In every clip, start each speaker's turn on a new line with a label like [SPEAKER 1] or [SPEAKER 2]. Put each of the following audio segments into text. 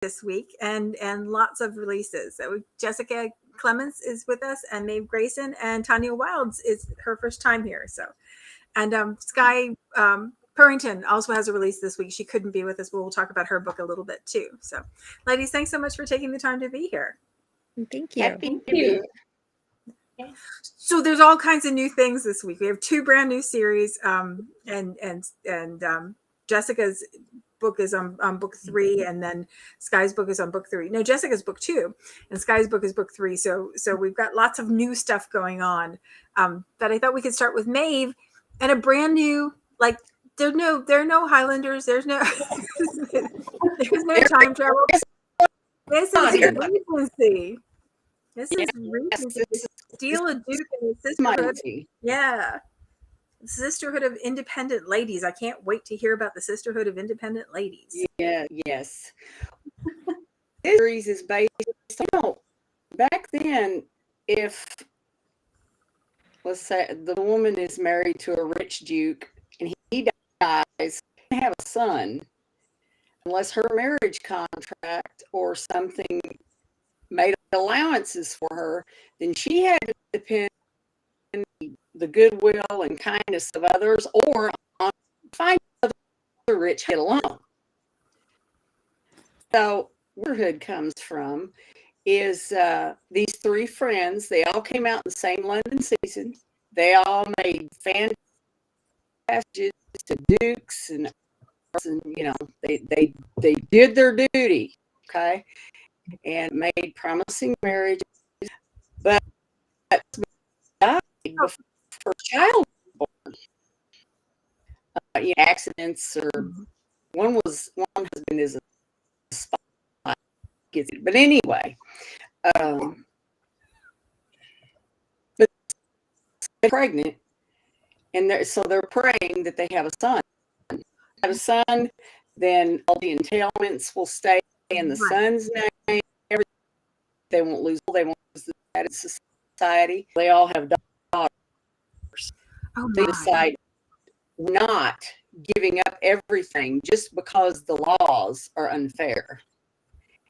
[SPEAKER 1] this week, and lots of releases. So Jessica Clements is with us, and Maeve Greyson, and Tanya Wilde is her first time here. So, and Sky Purrington also has a release this week. She couldn't be with us, but we'll talk about her book a little bit too. So, ladies, thanks so much for taking the time to be here.
[SPEAKER 2] Thank you.
[SPEAKER 3] Happy to be here.
[SPEAKER 1] So there's all kinds of new things this week. We have 2 brand new series, and Jessica's book is on book 3, and then Sky's book is on book 3. No, Jessica's book 2, and Sky's book is book 3. So we've got lots of new stuff going on. But I thought we could start with Maeve and a brand new, like, there are no Highlanders. There's no there's no time travel. This is Regency. This is Regency. Steal a Duke and the Sisterhood. Yeah. Sisterhood of Independent Ladies. I can't wait to hear about the Sisterhood of Independent Ladies.
[SPEAKER 3] Yeah, yes. This series is based, back then, if, let's say, the woman is married to a rich duke and he dies, they have a son, unless her marriage contract or something made allowances for her, then she had to depend on the goodwill and kindness of others, or on finding other rich get along. So where Hood comes from is these 3 friends. They all came out in the same London season. They all made fantastic to dukes, and they did their duty, okay, and made promising marriages, but died before child was born. Accidents, or one husband is a spy, but anyway, but they're pregnant, and so they're praying that they have a son. Have a son, then all the entailments will stay in the son's name. They won't lose the status of society. They all have daughters. They decide not giving up everything just because the laws are unfair.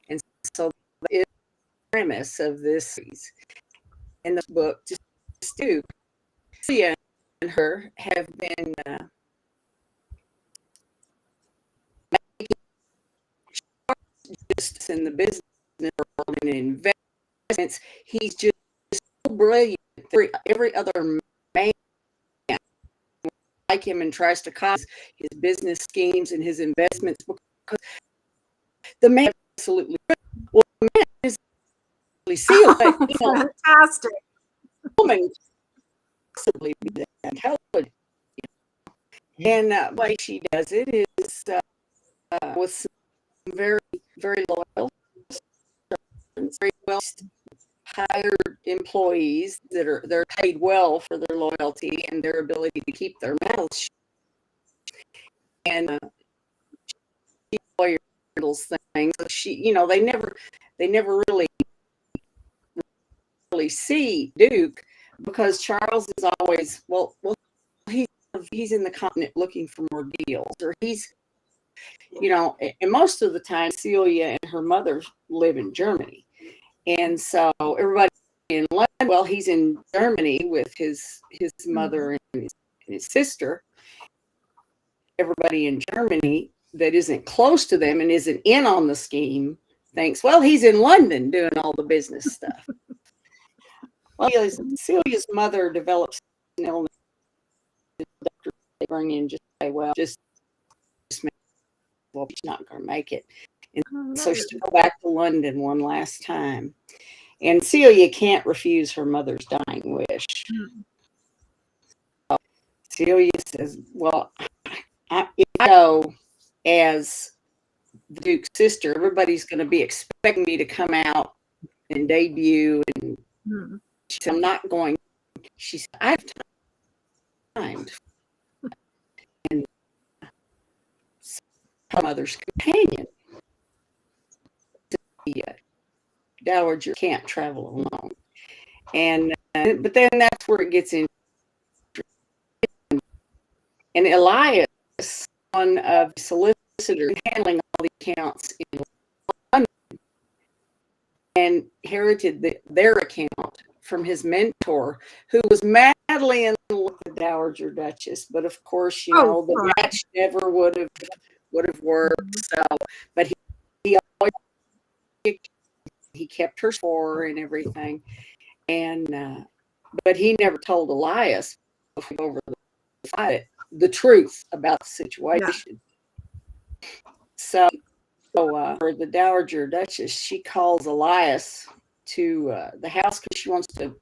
[SPEAKER 3] And so that is the premise of this series. In the book, just Stu, Celia and her have been just in the business world and investments. He's just so brilliant. Every other man like him and tries to cause his business schemes and his investments, because the man is absolutely well. The man is sealed.
[SPEAKER 1] Fantastic.
[SPEAKER 3] Woman possibly be that intelligent. And the way she does it is with some very, very loyal, very well hired employees they're paid well for their loyalty and their ability to keep their mouths shut. And she handles things. She, they never really see Duke, because Charles is always he's in the continent looking for more deals, or he's and most of the time Celia and her mother live in Germany. And so everybody in London, well, he's in Germany with his mother and his sister. Everybody in Germany that isn't close to them and isn't in on the scheme thinks, well, he's in London doing all the business stuff. Well, Celia's mother develops an illness. The doctor they bring in just say, well, she's not going to make it. And so she go back to London one last time. And Celia can't refuse her mother's dying wish. So Celia says, well, if I go as the Duke's sister, everybody's going to be expecting me to come out and debut. And she said, I'm not going. She said, I have time. And her mother's companion. The dowager can't travel alone, and but then that's where it gets in. And Elias, one of the solicitors handling all the accounts in London, and inherited their account from his mentor, who was madly in love with the Dowager Duchess. But of course, the match never would have worked. So, but he always he kept her score and everything, and but he never told Elias over the fight the truth about the situation. Yeah. So for the Dowager Duchess, she calls Elias to the house because she wants to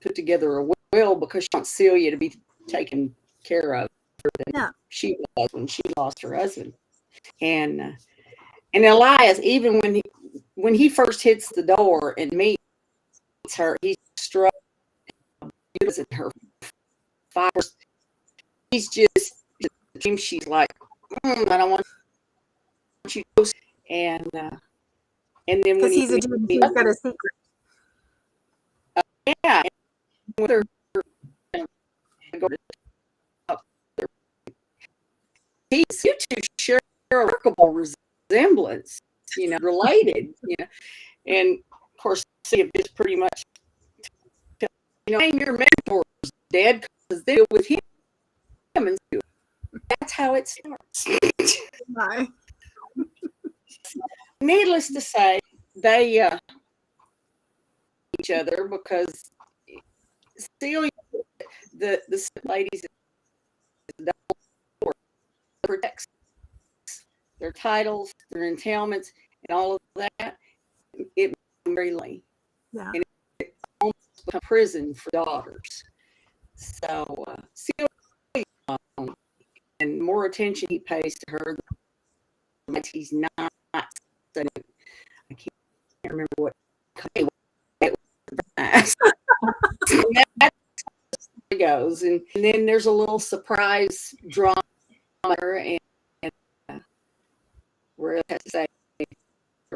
[SPEAKER 3] put together a will because she wants Celia to be taken care of than she was when she lost her husband. And Elias, even when he first hits the door and meets her, he's struck in her fires. He's just she's like, I don't want you to. And then when
[SPEAKER 1] he's a dude, he's got a secret.
[SPEAKER 3] Yeah. With her, you two share a remarkable resemblance, related, and of course, Celia is pretty much, your mentor's dead because they deal with him, and that's how it starts.
[SPEAKER 1] Bye.
[SPEAKER 3] Needless to say, they each other because Celia, the ladies, protects their titles, their entailments, and all of that. It very late, and it almost become prison for daughters. So Celia, and more attention he pays to her, he's not. I can't remember what it was. It goes, and then there's a little surprise drama, and where it has to say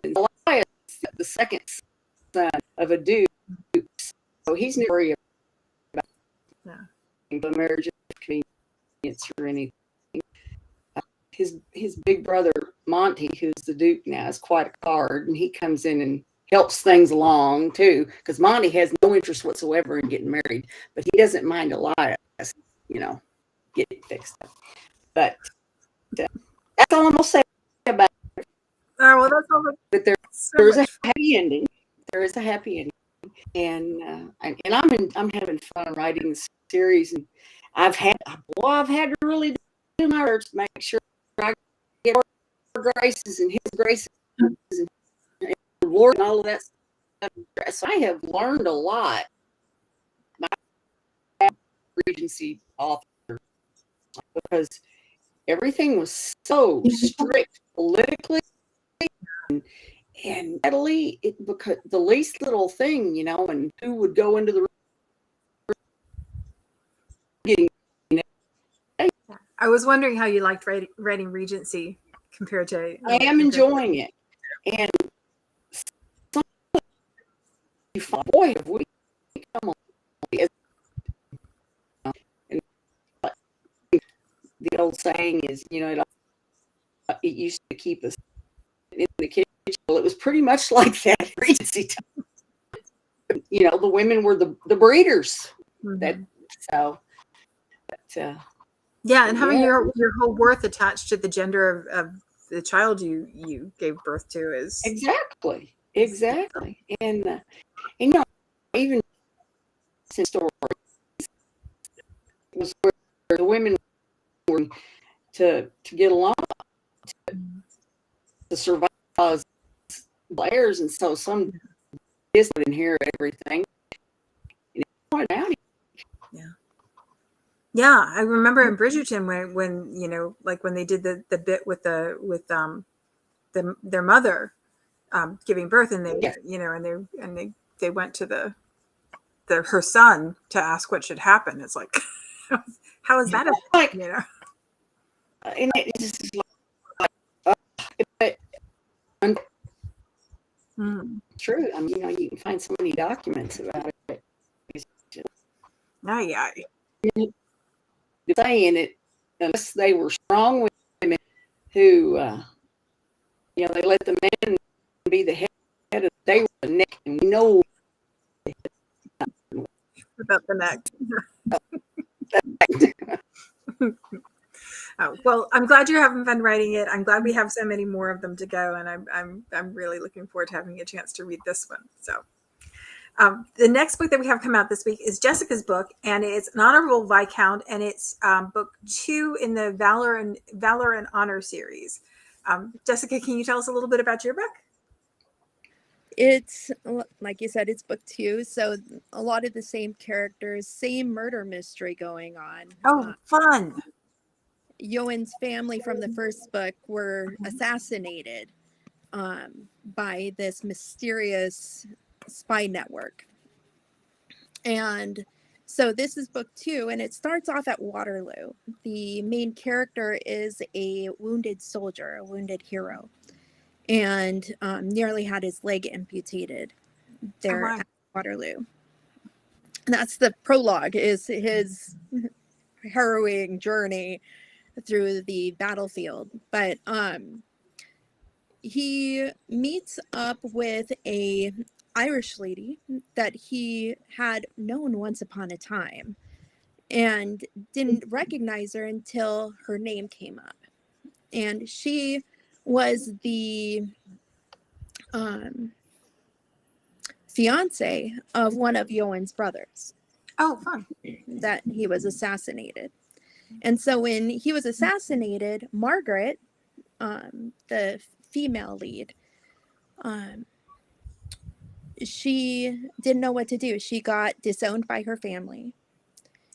[SPEAKER 3] Elias, the second son of a duke, so he's not worried about the marriage of convenience or anything. His big brother Monty, who's the duke now, is quite a card, and he comes in and helps things along too, because Monty has no interest whatsoever in getting married, but he doesn't mind Elias, getting fixed up. But that's all I'm gonna say about it.
[SPEAKER 1] Oh, well, that's all.
[SPEAKER 3] But there's a happy ending. There is a happy ending, and I'm having fun writing this series, and I've had to really do my research to make sure I get more graces and his graces and the Lord and all of that stuff. So I have learned a lot. My Regency author, because everything was so strict politically and readily, because the least little thing, and who would go into the getting.
[SPEAKER 1] I was wondering how you liked writing Regency compared to.
[SPEAKER 3] I am enjoying it, and boy, have we come on. And the old saying is, it used to keep us in the kitchen. Well, it was pretty much like that Regency time. The women were the breeders. Mm-hmm.
[SPEAKER 1] Yeah, and having your whole worth attached to the gender of the child you gave birth to is
[SPEAKER 3] exactly, and even in stories was where the women were to get along, to survive as heirs, and so some kids would inherit everything.
[SPEAKER 1] Yeah, I remember in Bridgerton when when they did the bit with their mother giving birth, and they went to her son to ask what should happen. It's like, how is that?
[SPEAKER 3] And it's just true. I mean, you can find so many documents about it. Saying it, unless they were strong women who, they let the men be the head of the they were the neck, and we know
[SPEAKER 1] About the neck. Oh, well, I'm glad you're having fun writing it. I'm glad we have so many more of them to go, and I'm really looking forward to having a chance to read this one. So, the next book that we have come out this week is Jessica's book, and it's an Honorable Viscount, and it's book 2 in the Valor and Honor series. Jessica, can you tell us a little bit about your book?
[SPEAKER 2] It's, like you said, it's book 2, so a lot of the same characters, same murder mystery going on.
[SPEAKER 1] Oh, fun.
[SPEAKER 2] Yoan's family from the first book were assassinated by this mysterious spy network. And so this is book 2, and it starts off at Waterloo. The main character is a wounded soldier, a wounded hero, and nearly had his leg amputated there at Waterloo. And that's the prologue, is his harrowing journey through the battlefield. But he meets up with a Irish lady that he had known once upon a time and didn't recognize her until her name came up. And she was the fiance of one of Yoan's brothers.
[SPEAKER 1] Oh, fun.
[SPEAKER 2] That he was assassinated. And so when he was assassinated, Margaret, the female lead, she didn't know what to do. She got disowned by her family.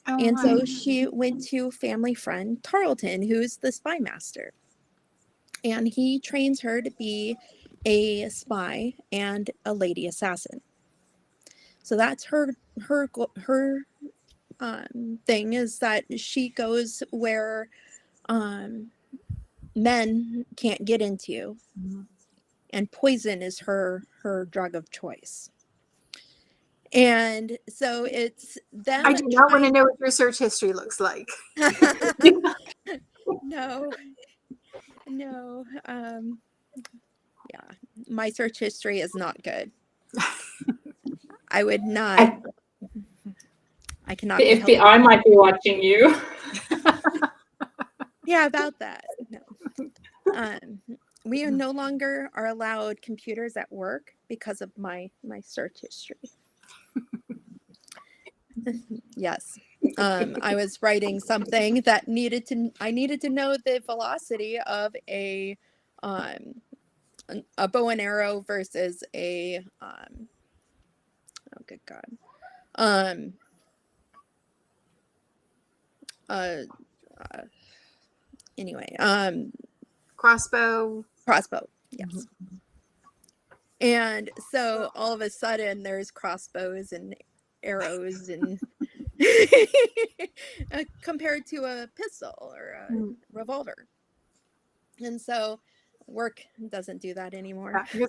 [SPEAKER 1] Oh,
[SPEAKER 2] and so she went to family friend Tarleton, who's the spy master. And he trains her to be a spy and a lady assassin. So that's her thing, is that she goes where men can't get into, and poison is her drug of choice. And so it's them.
[SPEAKER 1] I do not want to know what your search history looks like.
[SPEAKER 2] No. Yeah, my search history is not good. I would not. I cannot.
[SPEAKER 4] The FBI might be watching you.
[SPEAKER 2] Yeah, about that. No. We no longer are allowed computers at work because of my search history. Yes. I was writing something that I needed to know the velocity of a bow and arrow versus a oh good God. Anyway,
[SPEAKER 1] Crossbow,
[SPEAKER 2] yes. And so all of a sudden there's crossbows and arrows and compared to a pistol or a revolver. And so work doesn't do that anymore.
[SPEAKER 1] Yeah,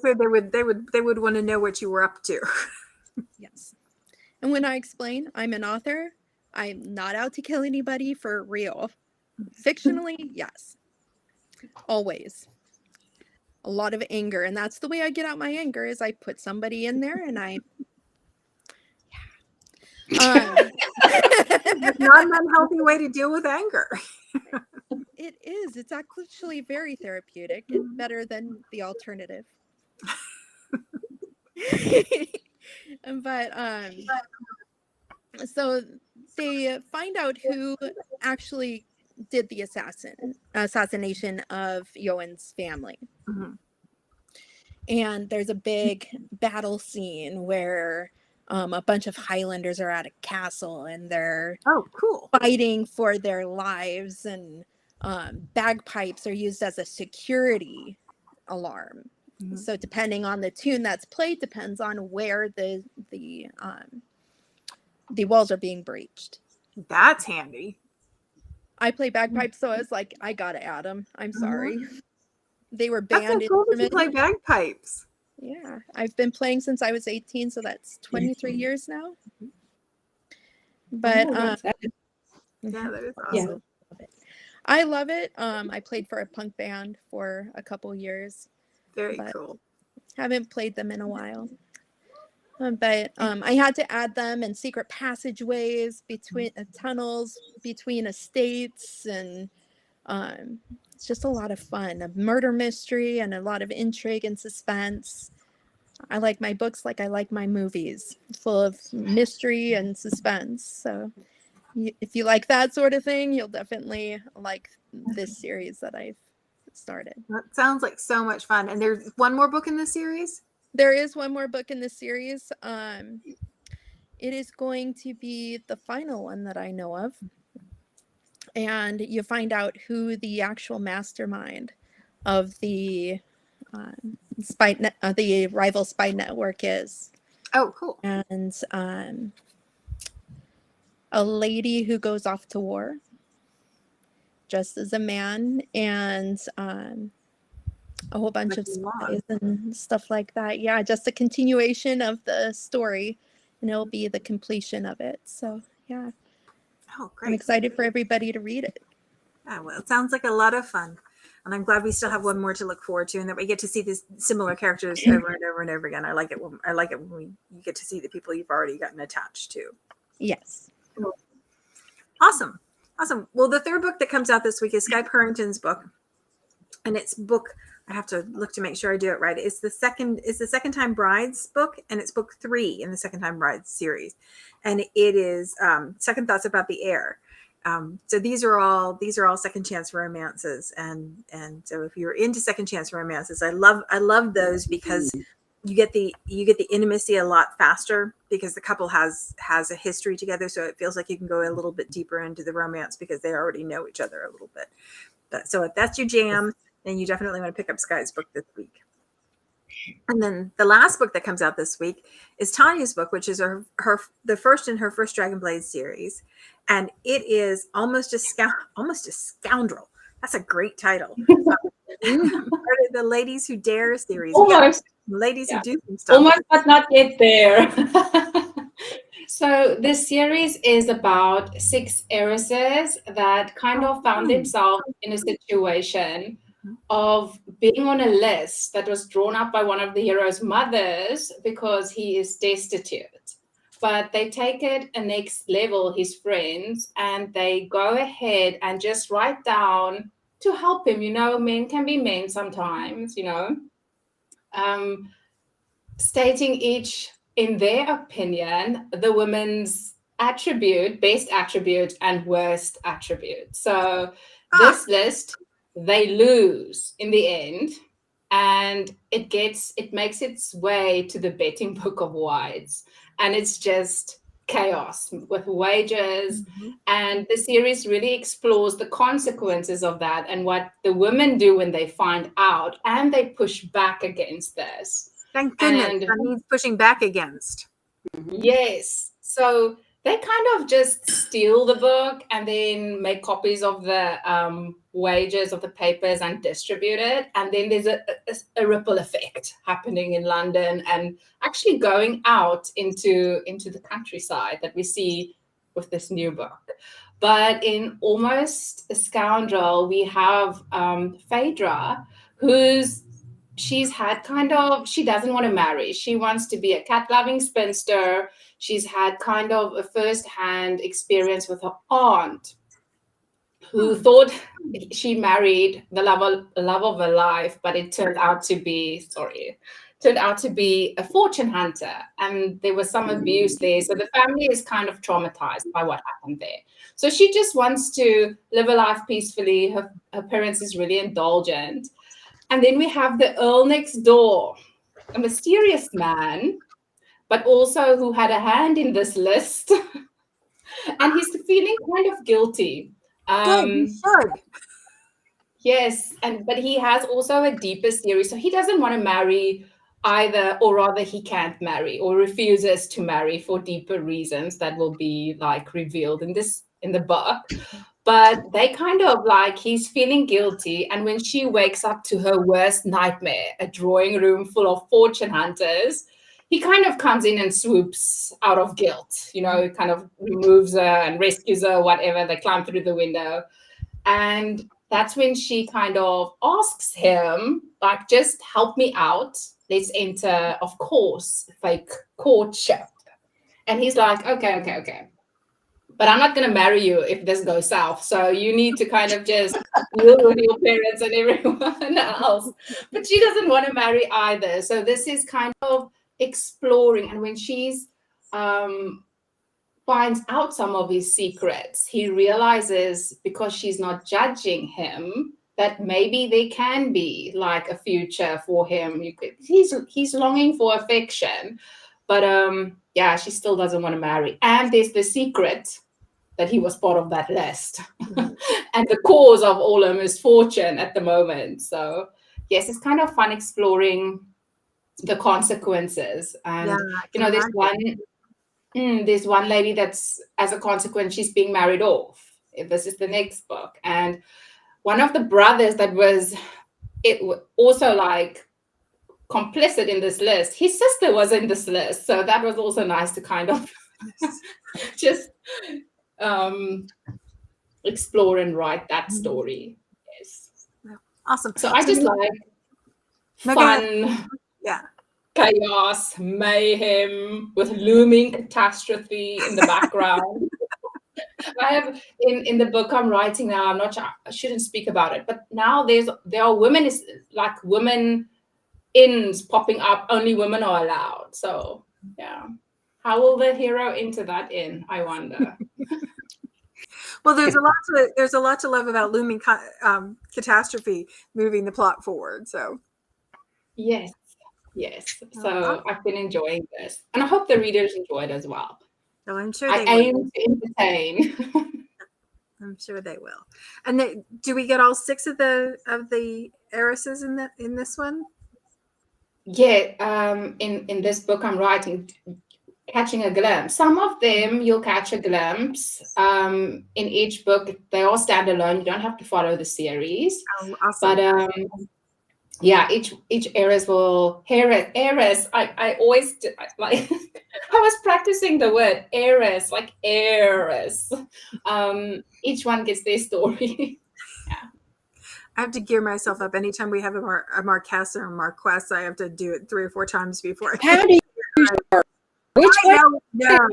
[SPEAKER 1] they would want to know what you were up to.
[SPEAKER 2] Yes. And when I explain I'm an author, I'm not out to kill anybody for real. Fictionally, yes. Always. A lot of anger. And that's the way I get out my anger, is I put somebody in there and I
[SPEAKER 1] It's not an unhealthy way to deal with anger.
[SPEAKER 2] It is. It's actually very therapeutic. It's better than the alternative. But so they find out who actually did the assassination of Yoan's family. And there's a big battle scene where a bunch of Highlanders are at a castle and they're fighting for their lives, and bagpipes are used as a security alarm. So depending on the tune that's played depends on where the walls are being breached.
[SPEAKER 1] That's handy.
[SPEAKER 2] I play bagpipes, so I was like, I gotta add them. I'm sorry. They were banned.
[SPEAKER 1] That's so cool that you play bagpipes.
[SPEAKER 2] Yeah, I've been playing since I was 18, so that's 23 years now. But
[SPEAKER 1] yeah, that is awesome.
[SPEAKER 2] I love it. I played for a punk band for a couple years.
[SPEAKER 1] Very cool.
[SPEAKER 2] Haven't played them in a while. But I had to add them and secret passageways between tunnels between estates, and it's just a lot of fun. A murder mystery and a lot of intrigue and suspense. I like my books like I like my movies, full of mystery and suspense. So if you like that sort of thing, you'll definitely like this series that I've started.
[SPEAKER 1] That sounds like so much fun. And there's one more book in this series?
[SPEAKER 2] There is one more book in this series. It is going to be the final one that I know of. And you find out who the actual mastermind of the the rival spy network is.
[SPEAKER 1] Oh, cool.
[SPEAKER 2] And a lady who goes off to war just as a man, and a whole bunch of spies and stuff like that. Yeah, just a continuation of the story, and it'll be the completion of it. So yeah.
[SPEAKER 1] Oh, great.
[SPEAKER 2] I'm excited for everybody to read it.
[SPEAKER 1] Yeah, well, it sounds like a lot of fun. And I'm glad we still have one more to look forward to, and that we get to see these similar characters over and over and over again. I like it when you get to see the people you've already gotten attached to.
[SPEAKER 2] Yes.
[SPEAKER 1] Awesome. Well, the third book that comes out this week is Sky Purrington's book. And it's book, I have to look to make sure I do it right. It's the Second Time Brides book, and it's book 3 in the Second Time Brides series. And it is Second Thoughts About the Air. So these are all second chance romances, and so if you're into second chance romances, I love those because you get the intimacy a lot faster because the couple has a history together, so it feels like you can go a little bit deeper into the romance because they already know each other a little bit. So if that's your jam, then you definitely want to pick up Sky's book this week. And then the last book that comes out this week is Tanya's book, which is the first in her first Dragonblade series. And it is almost a scoundrel. That's a great title. Part of the Ladies Who Dare series.
[SPEAKER 4] Almost.
[SPEAKER 1] Ladies Who Do Some Stuff.
[SPEAKER 4] Almost, but not yet there. So this series is about 6 heiresses that kind of found themselves in a situation of being on a list that was drawn up by one of the hero's mothers because he is destitute. But they take it a next level, his friends, and they go ahead and just write down to help him. Men can be men sometimes, stating each, in their opinion, the woman's attribute, best attribute, and worst attribute. So this list, they lose in the end, and it makes its way to the betting book of wives. And it's just chaos with wages. Mm-hmm. And the series really explores the consequences of that and what the women do when they find out, and they push back against this.
[SPEAKER 1] Thank goodness. That means pushing back against.
[SPEAKER 4] Mm-hmm. Yes. So they kind of just steal the book and then make copies of the wages of the papers and distribute it. And then there's a ripple effect happening in London and actually going out into the countryside that we see with this new book. But in Almost a Scoundrel, we have Phaedra, she doesn't want to marry. She wants to be a cat-loving spinster. She's had kind of a first-hand experience with her aunt, who thought she married the love of her life, but it turned out to be a fortune hunter, and there was some abuse there. So the family is kind of traumatized by what happened there. So she just wants to live a life peacefully. Her parents is really indulgent. And then we have the Earl next door, a mysterious man, but also who had a hand in this list. And he's feeling kind of guilty.
[SPEAKER 1] Good, should.
[SPEAKER 4] Yes, but he has also a deeper series. So he doesn't want to marry either, or rather he can't marry or refuses to marry for deeper reasons that will be revealed in the book. But they kind of he's feeling guilty. And when she wakes up to her worst nightmare, a drawing room full of fortune hunters, he kind of comes in and swoops out of guilt, kind of removes her and rescues her, whatever. They climb through the window. And that's when she kind of asks him, just help me out. let's enter, of course, fake courtship. And he's like, okay. But I'm not going to marry you if this goes south. So you need to kind of just deal with your parents and everyone else. But she doesn't want to marry either. So this is kind of exploring. And when she's finds out some of his secrets, he realizes, because she's not judging him, that maybe there can be like a future for him. He's longing for affection, but yeah, she still doesn't want to marry. And there's the secret that he was part of that list and the cause of all her misfortune at the moment. So yes, it's kind of fun exploring the consequences. And there's one lady that's, as a consequence, she's being married off. This is the next book. And one of the brothers that was also like complicit in this list, his sister was in this list. So that was also nice to kind of just explore and write that story. Yes.
[SPEAKER 1] Awesome.
[SPEAKER 4] So I just like fun, chaos, mayhem with looming catastrophe in the background. I have in the book I'm writing now, I'm not sure, I shouldn't speak about it, but now there are women, like women inns popping up, only women are allowed. So yeah. How will the hero enter that inn, I wonder?
[SPEAKER 1] Well, there's a lot to love about looming catastrophe moving the plot forward. So
[SPEAKER 4] yes. So I've been enjoying this, and I hope the readers enjoy it as well.
[SPEAKER 1] Oh, I'm sure
[SPEAKER 4] I aim to entertain.
[SPEAKER 1] I'm sure they will. And do we get all 6 of the heiresses in this one?
[SPEAKER 4] Yeah. In this book I'm writing, catching a glimpse. Some of them you'll catch a glimpse. In each book, they all stand alone. You don't have to follow the series.
[SPEAKER 1] Oh, awesome.
[SPEAKER 4] But yeah, each heiress will heiress. I always like. I was practicing the word heiress, like heiress. Each one gets their story. Yeah.
[SPEAKER 1] I have to gear myself up anytime we have a Marquess or a Marquess. I have to do it 3 or 4 times before.
[SPEAKER 3] How do you start? Which
[SPEAKER 1] I don't know.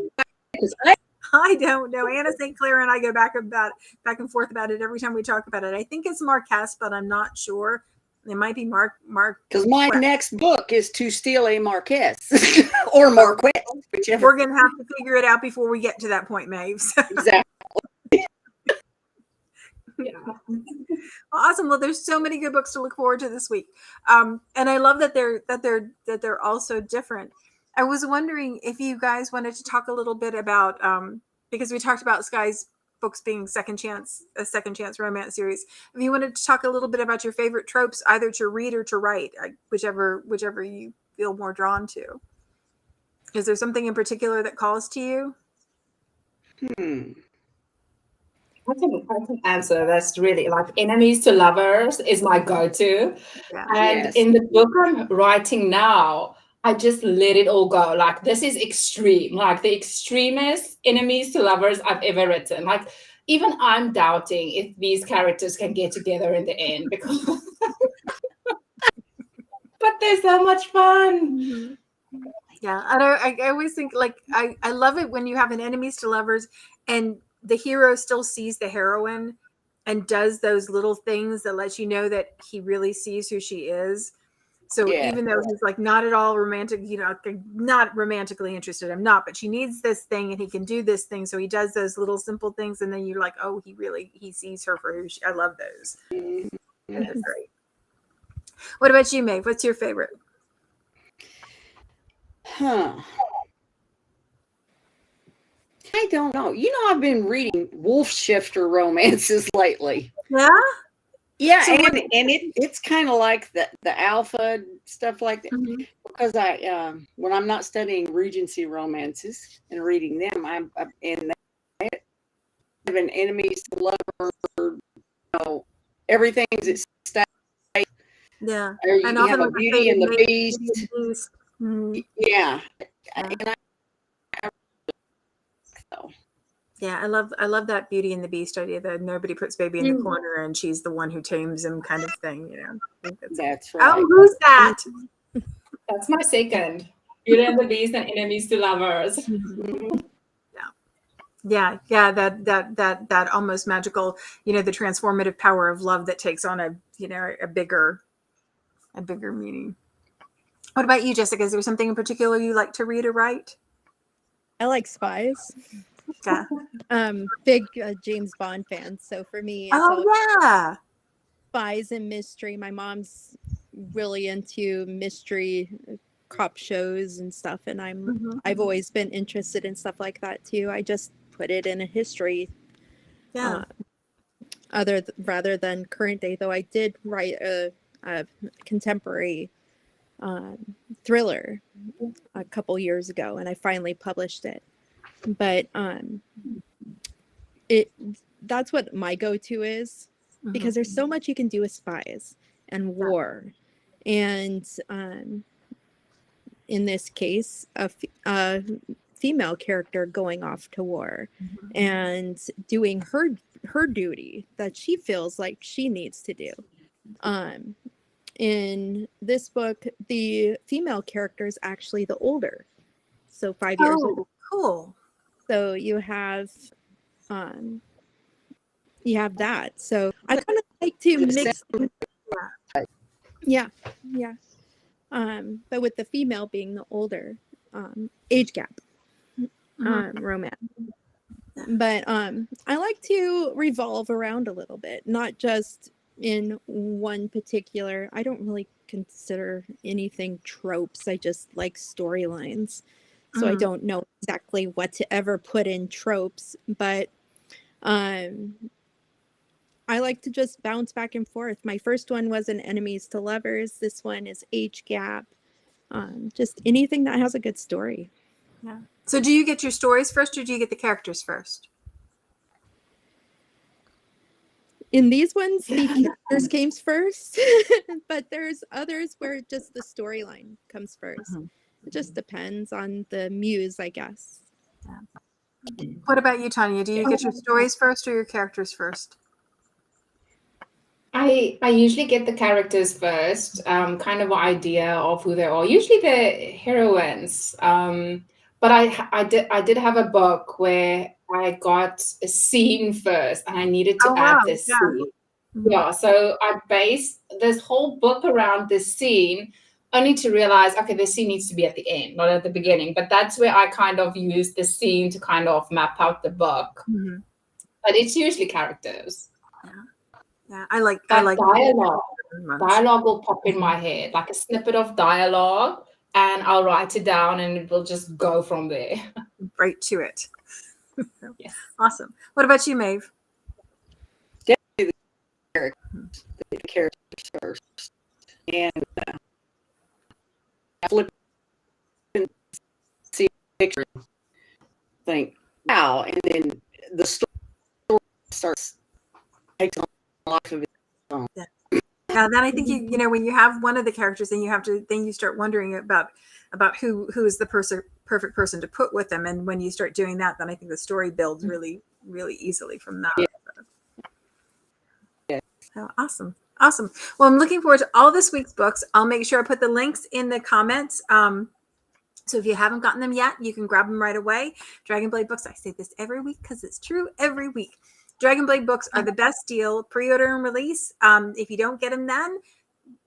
[SPEAKER 1] I don't know. Anna St. Clair and I go back and forth about it every time we talk about it. I think it's Marquess, but I'm not sure. It might be Mark.
[SPEAKER 3] Because my next book is to steal a Marquess or Marquess, whichever.
[SPEAKER 1] We're going to have to figure it out before we get to that point, Maeve. So.
[SPEAKER 3] Exactly.
[SPEAKER 1] Yeah. Well, awesome. Well, there's so many good books to look forward to this week, and I love that they're all so different. I was wondering if you guys wanted to talk a little bit about because we talked about Sky's books being a second chance romance series. If you wanted to talk a little bit about your favorite tropes, either to read or to write, whichever you feel more drawn to. Is there something in particular that calls to you?
[SPEAKER 4] I can answer. That's really like enemies to lovers is my go-to.
[SPEAKER 1] Yeah.
[SPEAKER 4] And in the book I'm writing now, I just let it all go. Like, this is extreme, like the extremest enemies to lovers I've ever written. Like, even I'm doubting if these characters can get together in the end, because but they're so much fun.
[SPEAKER 1] Mm-hmm. Yeah. I always think, like, I love it when you have an enemies to lovers and the hero still sees the heroine and does those little things that let you know that he really sees who she is. So even though he's like not at all romantic, not romantically interested, I'm not, but she needs this thing and he can do this thing. So he does those little simple things. And then you're like, oh, he sees her for who I love those. That's great. What about you, Maeve? What's your favorite?
[SPEAKER 3] I don't know. I've been reading wolf shifter romances lately.
[SPEAKER 1] Yeah?
[SPEAKER 3] Yeah, so and it's kind of like the alpha stuff like that. Mm-hmm. Because when I'm not studying Regency romances and reading them, I'm in that even enemies to lover, everything's at stake.
[SPEAKER 1] Yeah,
[SPEAKER 3] and you have a Beauty and the Beast. Mm-hmm. Yeah. And
[SPEAKER 1] yeah, I love that Beauty and the Beast idea that nobody puts baby in the corner and she's the one who tames him kind of thing,
[SPEAKER 3] That's right.
[SPEAKER 1] Oh, who's that?
[SPEAKER 4] That's my second. Beauty and the Beast and Enemies to Lovers.
[SPEAKER 1] Yeah, that almost magical, the transformative power of love that takes on a bigger meaning. What about you, Jessica? Is there something in particular you like to read or write?
[SPEAKER 2] I like spies.
[SPEAKER 1] Yeah.
[SPEAKER 2] Big James Bond fan. So for me, it's
[SPEAKER 1] Oh
[SPEAKER 2] all
[SPEAKER 1] yeah.
[SPEAKER 2] spies and mystery. My mom's really into mystery cop shows and stuff, and I've always been interested in stuff like that too. I just put it in a history,
[SPEAKER 1] Yeah.
[SPEAKER 2] rather than current day. Though I did write a contemporary thriller a couple years ago, and I finally published it. But that's what my go-to is, because there's so much you can do with spies and war, and in this case, a female character going off to war and doing her duty that she feels like she needs to do. In this book, the female character is actually the older, so 5 years old.
[SPEAKER 1] Oh, cool.
[SPEAKER 2] So you have that. So I kind of like to mix. Yeah. But with the female being the older, age gap, romance. But I like to revolve around a little bit, not just in one particular. I don't really consider anything tropes. I just like storylines. So I don't know exactly what to ever put in tropes, but I like to just bounce back and forth. My first one was an enemies to lovers. This one is age gap. Just anything that has a good story.
[SPEAKER 1] Yeah. So do you get your stories first, or do you get the characters first?
[SPEAKER 2] In these ones, the characters came first, but there's others where just the storyline comes first. It just depends on the muse, I guess.
[SPEAKER 1] Yeah. What about you, Tanya? Do you get your stories first or your characters first?
[SPEAKER 4] I usually get the characters first, kind of an idea of who they are. Usually the heroines, but I did have a book where I got a scene first, and I needed to add this scene. Yeah, so I based this whole book around this scene, only to realize, okay, this scene needs to be at the end, not at the beginning. But that's where I kind of use the scene to kind of map out the book. But it's usually characters.
[SPEAKER 1] Yeah, I like
[SPEAKER 4] dialogue. Dialogue will pop in my head, like a snippet of dialogue, and I'll write it down, and it will just go from there.
[SPEAKER 1] Right to it.
[SPEAKER 4] Yes.
[SPEAKER 1] Awesome. What about you, Maeve?
[SPEAKER 3] Definitely the characters first, and flip and see a picture, think, wow, and then the story starts takes on a life of its own.
[SPEAKER 1] Now, then I think when you have one of the characters, then you start wondering about who is the perfect person to put with them, and when you start doing that, then I think the story builds really, really easily from that.
[SPEAKER 3] Yeah.
[SPEAKER 1] So awesome. Well, I'm looking forward to all this week's books. I'll make sure I put the links in the comments. So if you haven't gotten them yet, you can grab them right away. Dragonblade books. I say this every week because it's true every week. Dragonblade books are the best deal, pre-order and release. If you don't get them then,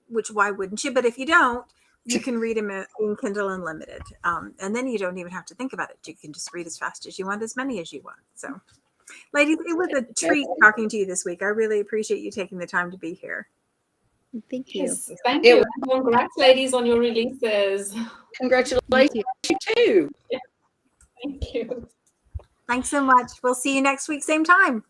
[SPEAKER 1] which why wouldn't you? But if you don't, you can read them in Kindle Unlimited. And then you don't even have to think about it. You can just read as fast as you want, as many as you want. So, ladies, it was a treat talking to you this week. I really appreciate you taking the time to be here.
[SPEAKER 2] Thank you.
[SPEAKER 4] Yes, thank you. Congrats, ladies, on your releases.
[SPEAKER 3] Congratulations, you too.
[SPEAKER 4] Thank you.
[SPEAKER 1] Thanks so much. We'll see you next week, same time.